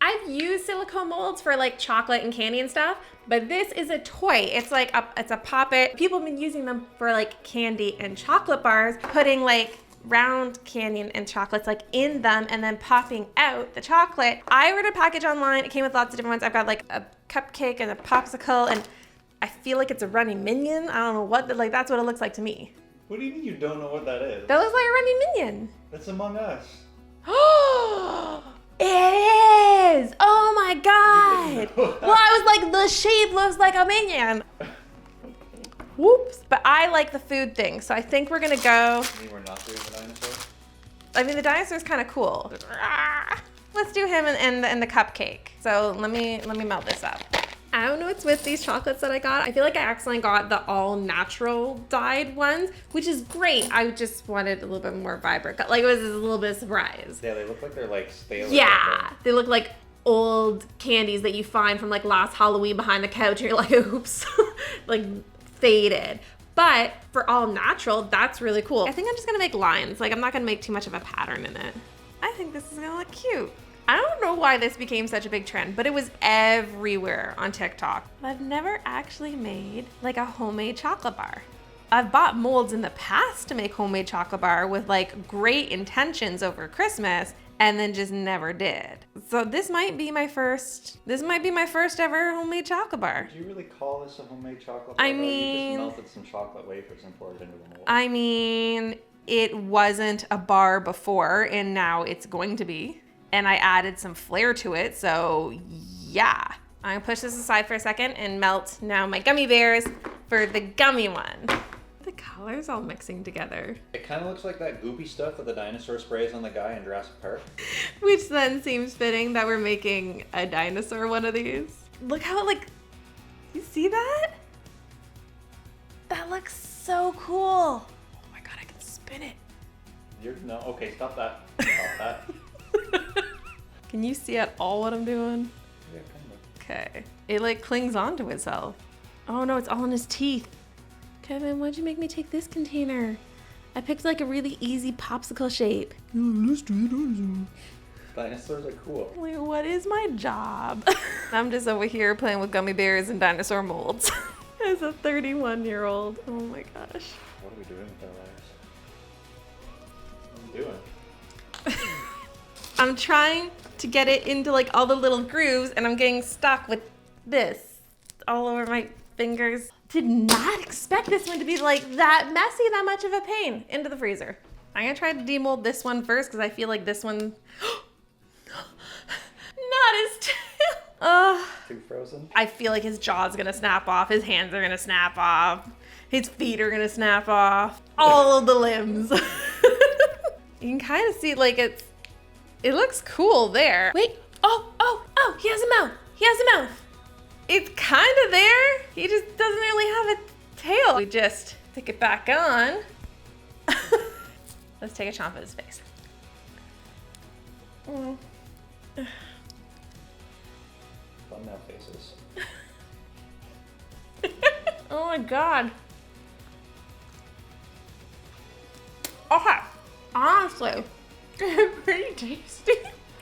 I've used silicone molds for like chocolate and candy and stuff, but this is a toy. It's like it's a poppet. People have been using them for like candy and chocolate bars, putting like round candy and chocolates like in them and then popping out the chocolate. I ordered a package online. It came with lots of different ones. I've got like a cupcake and a popsicle, and I feel like it's a running minion. I don't know what, like that's what it looks like to me. What do you mean you don't know what that is? That looks like a running minion. That's Among Us. Oh, it is! Oh my god! Well, I was like, the shape looks like a minion. Whoops. But I like the food thing, so I think we're gonna go. You mean we're not doing the dinosaur? I mean, the dinosaur's kind of cool. Let's do him and the cupcake. So let me melt this up. I don't know what's with these chocolates that I got. I feel like I accidentally got the all natural dyed ones, which is great. I just wanted a little bit more vibrant. Like it was a little bit of a surprise. Yeah, they look like they're like stale. Yeah, they look like old candies that you find from like last Halloween behind the couch and you're like, oops, like faded. But for all natural, that's really cool. I think I'm just gonna make lines. Like I'm not gonna make too much of a pattern in it. I think this is gonna look cute. I don't know why this became such a big trend, but it was everywhere on TikTok. I've never actually made like a homemade chocolate bar. I've bought molds in the past to make homemade chocolate bar with like great intentions over Christmas and then just never did. So this might be my first ever homemade chocolate bar. Did you really call this a homemade chocolate bar? I mean, you just melted some chocolate wafers and poured it into the mold. I mean, it wasn't a bar before and now it's going to be. And I added some flair to it, so yeah. I'm gonna push this aside for a second and melt now my gummy bears for the gummy one. The colors all mixing together. It kind of looks like that goopy stuff that the dinosaur sprays on the guy in Jurassic Park. Which then seems fitting that we're making a dinosaur one of these. Look how it like, you see that? That looks so cool. Oh my God, I can spin it. No, okay, stop that. Stop that. Can you see at all what I'm doing? Yeah, kind of. Okay. It like clings onto itself. Oh no, it's all in his teeth. Kevin, why'd you make me take this container? I picked like a really easy popsicle shape. Let's do it. Dinosaurs are cool. Like, what is my job? I'm just over here playing with gummy bears and dinosaur molds. As a 31-year-old. Oh my gosh. What are we doing with our lives? What are we doing? I'm trying to get it into like all the little grooves and I'm getting stuck with this all over my fingers. Did not expect this one to be like that messy, that much of a pain. Into the freezer. I'm gonna try to demold this one first because I feel like this one, not his tail. Too frozen? I feel like his jaw's gonna snap off, his hands are gonna snap off, his feet are gonna snap off, all of the limbs. You can kind of see like it looks cool there. Wait, oh, he has a mouth. He has a mouth. It's kind of there. He just doesn't really have a tail. We just stick it back on. Let's take a chomp at his face. Thumbnail faces. Oh my God. Okay, honestly, pretty tasty.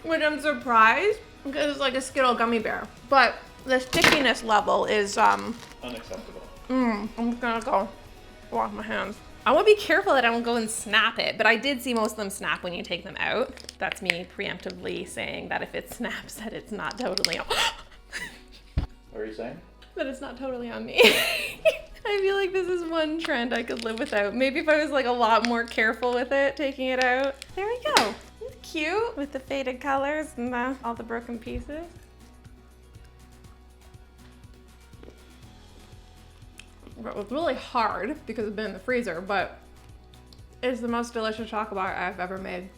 Which I'm surprised because it's like a Skittle gummy bear. But the stickiness level is Unacceptable. I'm just gonna go wash my hands. I want to be careful that I don't go and snap it, but I did see most of them snap when you take them out. That's me preemptively saying that if it snaps, that it's not totally on. What are you saying? That it's not totally on me. I feel like this is one trend I could live without. Maybe if I was like a lot more careful with it, taking it out. There we go. It's cute with the faded colors and all the broken pieces. It was really hard because it's been in the freezer, but it's the most delicious chocolate bar I've ever made.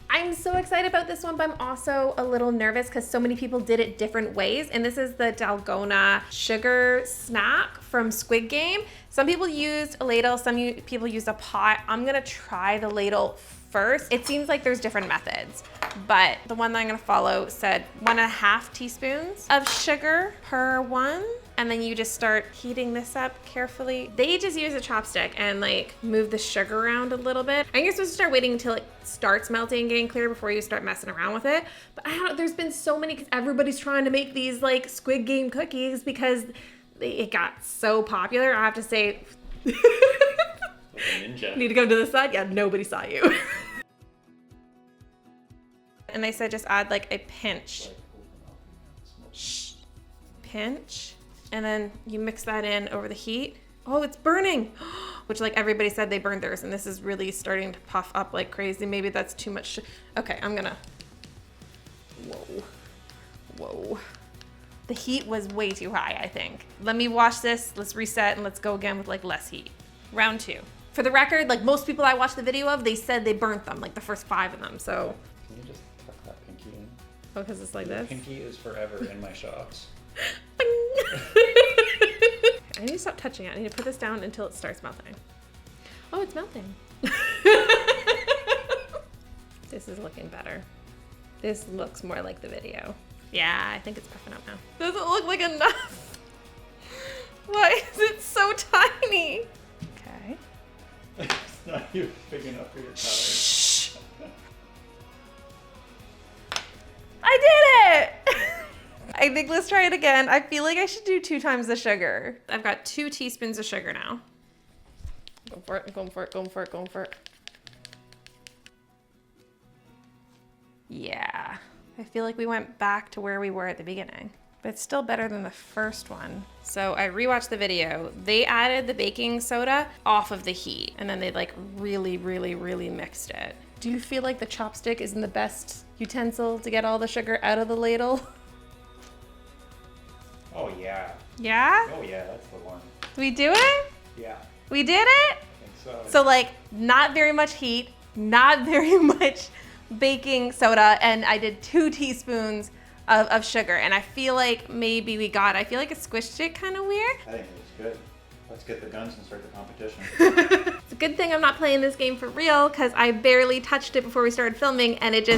I'm so excited about this one, but I'm also a little nervous because so many people did it different ways. And this is the Dalgona sugar snack from Squid Game. Some people used a ladle, some people used a pot. I'm gonna try the ladle first. It seems like there's different methods, but the one that I'm gonna follow said 1.5 teaspoons of sugar per one. And then you just start heating this up carefully. They just use a chopstick and like move the sugar around a little bit. And you're supposed to start waiting until it starts melting and getting clear before you start messing around with it. But I don't know, there's been so many, because everybody's trying to make these like Squid Game cookies because it got so popular. I have to say, Ninja. Need to come to the side? Yeah, nobody saw you. And they said just add like a pinch. Shh. Pinch. And then you mix that in over the heat. Oh, it's burning. Which like everybody said they burned theirs, and this is really starting to puff up like crazy. Maybe that's too much. Okay, I'm gonna. Whoa. Whoa. The heat was way too high, I think. Let me wash this. Let's reset and let's go again with like less heat. Round 2. For the record, like most people I watched the video of, they said they burnt them, like the first 5 of them, so. Can you just tuck that pinky in? Oh, because it's like Your this? pinky is forever in my shots. I need to stop touching it. I need to put this down until it starts melting. Oh, it's melting. This is looking better. This looks more like the video. Yeah, I think it's puffing up now. Doesn't look like enough. Why is it so tiny? Okay. It's not even big enough for your tower. Shh. I did it! I think let's try it again. I feel like I should do 2 times the sugar. I've got 2 teaspoons of sugar now. Go for it, going for it, going for it, going for it. Yeah. I feel like we went back to where we were at the beginning, but it's still better than the first one. So I rewatched the video. They added the baking soda off of the heat, and then they like really, really, really mixed it. Do you feel like the chopstick isn't the best utensil to get all the sugar out of the ladle? Oh yeah. Yeah? Oh yeah, that's the one. Did we do it? Yeah, We did it? I think so. So like not very much heat, not very much baking soda, and I did 2 teaspoons of sugar, and I feel like maybe we got it. I feel like it squished it kind of weird. I think it was good. Let's get the guns and start the competition. It's a good thing I'm not playing this game for real, because I barely touched it before we started filming, and it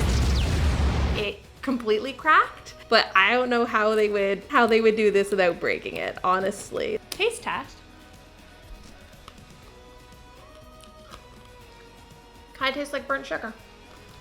completely cracked. But I don't know how they would do this without breaking it, honestly. Taste test. Kind of tastes like burnt sugar.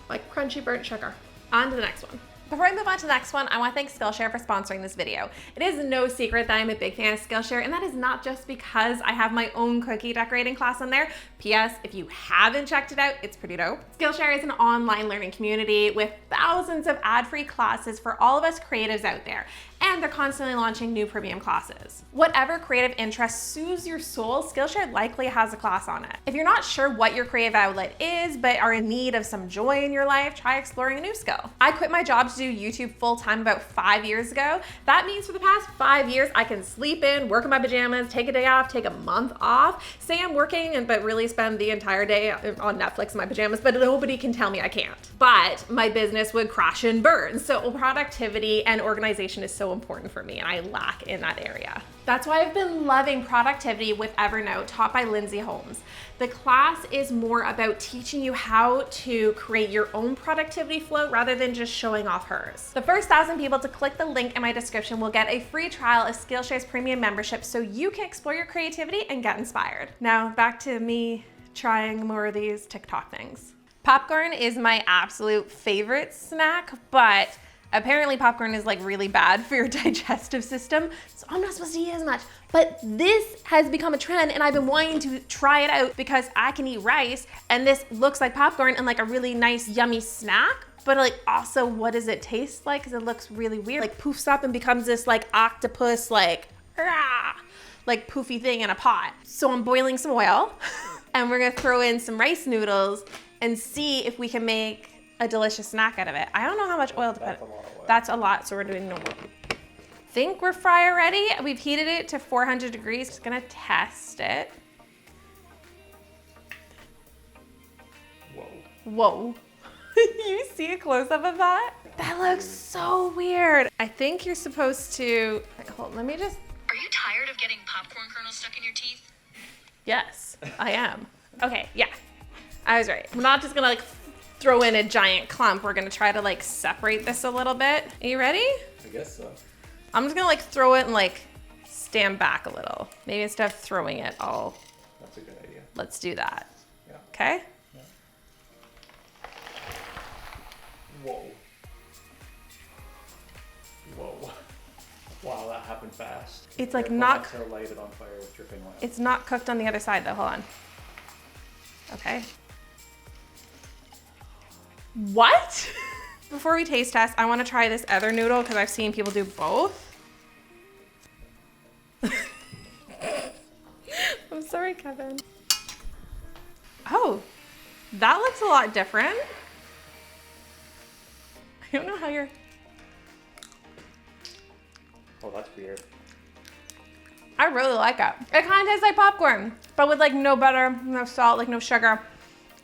Like crunchy burnt sugar. On to the next one. Before I move on to the next one, I want to thank Skillshare for sponsoring this video. It is no secret that I'm a big fan of Skillshare, and that is not just because I have my own cookie decorating class on there. P.S. If you haven't checked it out, it's pretty dope. Skillshare is an online learning community with thousands of ad-free classes for all of us creatives out there, and they're constantly launching new premium classes. Whatever creative interest soothes your soul, Skillshare likely has a class on it. If you're not sure what your creative outlet is, but are in need of some joy in your life, try exploring a new skill. I quit my job to do YouTube full-time about 5 years ago. That means for the past 5 years, I can sleep in, work in my pajamas, take a day off, take a month off, say I'm working, but really spend the entire day on Netflix in my pajamas, but nobody can tell me I can't. But my business would crash and burn. So productivity and organization is so important for me, and I lack in that area. That's why I've been loving productivity with Evernote, taught by Lindsay Holmes. The class is more about teaching you how to create your own productivity flow rather than just showing off hers. The first 1,000 people to click the link in my description will get a free trial of Skillshare's premium membership so you can explore your creativity and get inspired. Now back to me trying more of these TikTok things. Popcorn is my absolute favorite snack, but apparently popcorn is like really bad for your digestive system, so I'm not supposed to eat as much. But this has become a trend, and I've been wanting to try it out because I can eat rice, and this looks like popcorn and like a really nice, yummy snack. But like also, what does it taste like? Because it looks really weird. Like poofs up and becomes this like octopus, like poofy thing in a pot. So I'm boiling some oil, and we're gonna throw in some rice noodles and see if we can make a delicious snack out of it. I don't know how much oil to put. That's a lot, so we're doing no more. Think we're fryer ready. We've heated it to 400 degrees. Just gonna test it. Whoa. Whoa. You see a close-up of that? That looks so weird. I think you're supposed to, wait, hold on, let me just. Are you tired of getting popcorn kernels stuck in your teeth? Yes, I am. Okay, yeah, I was right. I'm not just gonna like throw in a giant clump. We're gonna try to like separate this a little bit. Are you ready? I guess so. I'm just gonna like throw it and like stand back a little. Maybe instead of throwing it all, That's a good idea. let's do that. Yeah. Okay? Yeah. Whoa. Whoa. Wow, that happened fast. It's like Careful not, to light it on fire with dripping oil. it's not cooked on the other side though, hold on. Okay. What? Before we taste test, I want to try this other noodle because I've seen people do both. I'm sorry, Kevin. Oh, that looks a lot different. I don't know how you're... Oh, that's weird. I really like it. It kind of tastes like popcorn, but with like no butter, no salt, like no sugar.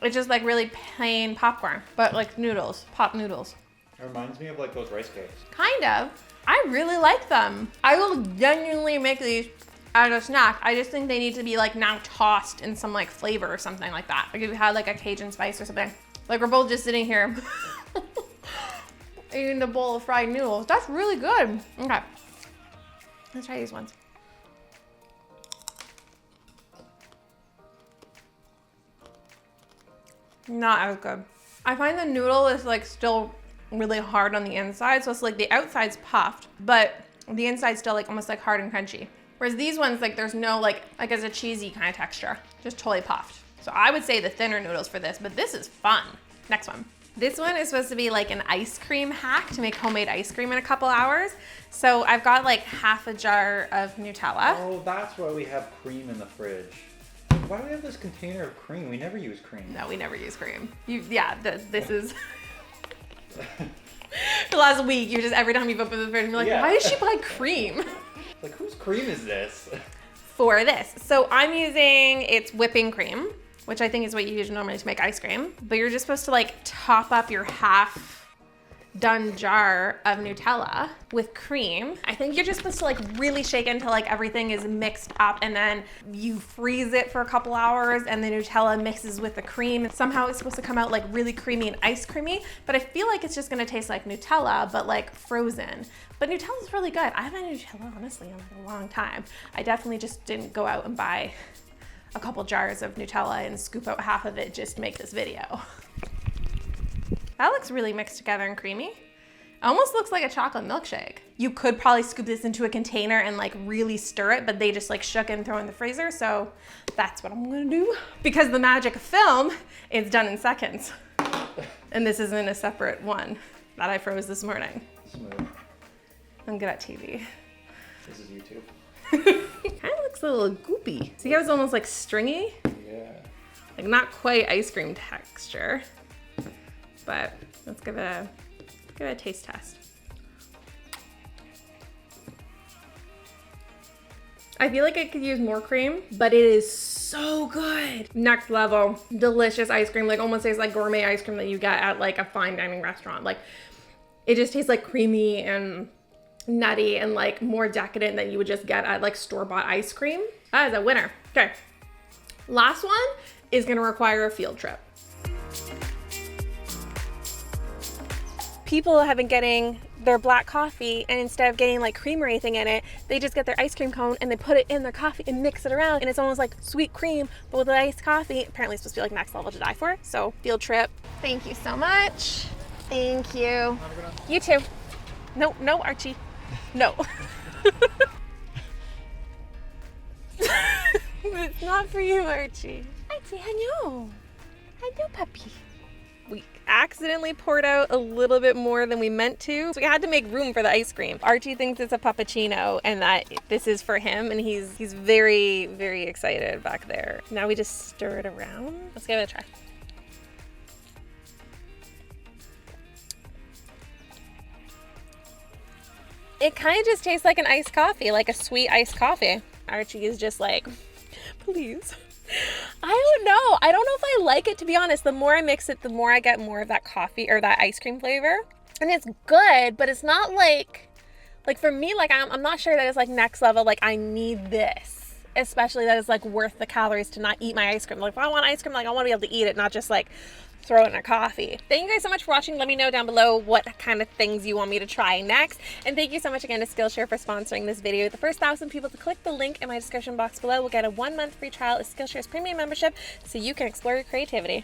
It's just like really plain popcorn, but like noodles, pop noodles. It reminds me of like those rice cakes. Kind of. I really like them. I will genuinely make these as a snack. I just think they need to be like now tossed in some like flavor or something like that. Like if you had like a Cajun spice or something. Like we're both just sitting here eating a bowl of fried noodles. That's really good. Okay. Let's try these ones. Not as good. I find the noodle is like still really hard on the inside. So it's like the outside's puffed, but the inside's still like almost like hard and crunchy. Whereas these ones, like there's no like it's a cheesy kind of texture, just totally puffed. So I would say the thinner noodles for this, but this is fun. Next one. This one is supposed to be like an ice cream hack to make homemade ice cream in a couple hours. So I've got like half a jar of Nutella. Oh, that's why we have cream in the fridge. Why do we have this container of cream? We never use cream. No, we never use cream. This is... The last week, you're just, every time you've opened the fridge, you're like, Yeah. why does she buy cream? Like, whose cream is this? For this. So I'm using, it's whipping cream, which I think is what you use normally to make ice cream. But you're just supposed to like top up your half done jar of Nutella with cream. I think you're just supposed to like really shake until like everything is mixed up, and then you freeze it for a couple hours and the Nutella mixes with the cream. Somehow it's supposed to come out like really creamy and ice creamy, but I feel like it's just gonna taste like Nutella, but like frozen. But Nutella's really good. I haven't had Nutella honestly in like a long time. I definitely just didn't go out and buy a couple jars of Nutella and scoop out half of it just to make this video. That looks really mixed together and creamy. It almost looks like a chocolate milkshake. You could probably scoop this into a container and like really stir it, but they just like shook it and throw it in the freezer. So that's what I'm gonna do. Because the magic of film is done in seconds. And this isn't a separate one that I froze this morning. Smooth. I'm good at TV. This is YouTube. Kind of looks a little goopy. See how it's almost like stringy? Yeah. Like not quite ice cream texture. But let's give it a taste test. I feel like I could use more cream, but it is so good. Next level, delicious ice cream, like almost tastes like gourmet ice cream that you get at like a fine dining restaurant. Like it just tastes like creamy and nutty and like more decadent than you would just get at like store-bought ice cream. That is a winner. Okay, last one is gonna require a field trip. People have been getting their black coffee, and instead of getting like cream or anything in it, they just get their ice cream cone and they put it in their coffee and mix it around, and it's almost like sweet cream but with iced coffee. Apparently it's supposed to be like next level to die for. So field trip. Thank you so much. Thank you. You too. No, Archie. No. It's not for you, Archie. Archie, hello. Hello, puppy. We accidentally poured out a little bit more than we meant to. So we had to make room for the ice cream. Archie thinks it's a puppuccino and that this is for him, and he's very, very excited back there. Now we just stir it around. Let's give it a try. It kind of just tastes like an iced coffee, like a sweet iced coffee. Archie is just like, please. I don't know. I don't know if I like it, to be honest. The more I mix it, the more I get more of that coffee or that ice cream flavor. And it's good, but it's not like for me, like I'm not sure that it's like next level. Like I need this, especially that it's like worth the calories to not eat my ice cream. Like if I want ice cream, like I want to be able to eat it, not just like throw it in a coffee. Thank you guys so much for watching. Let me know down below what kind of things you want me to try next. And thank you so much again to Skillshare for sponsoring this video. The first 1,000 people to click the link in my description box below will get a 1-month free trial of Skillshare's premium membership so you can explore your creativity.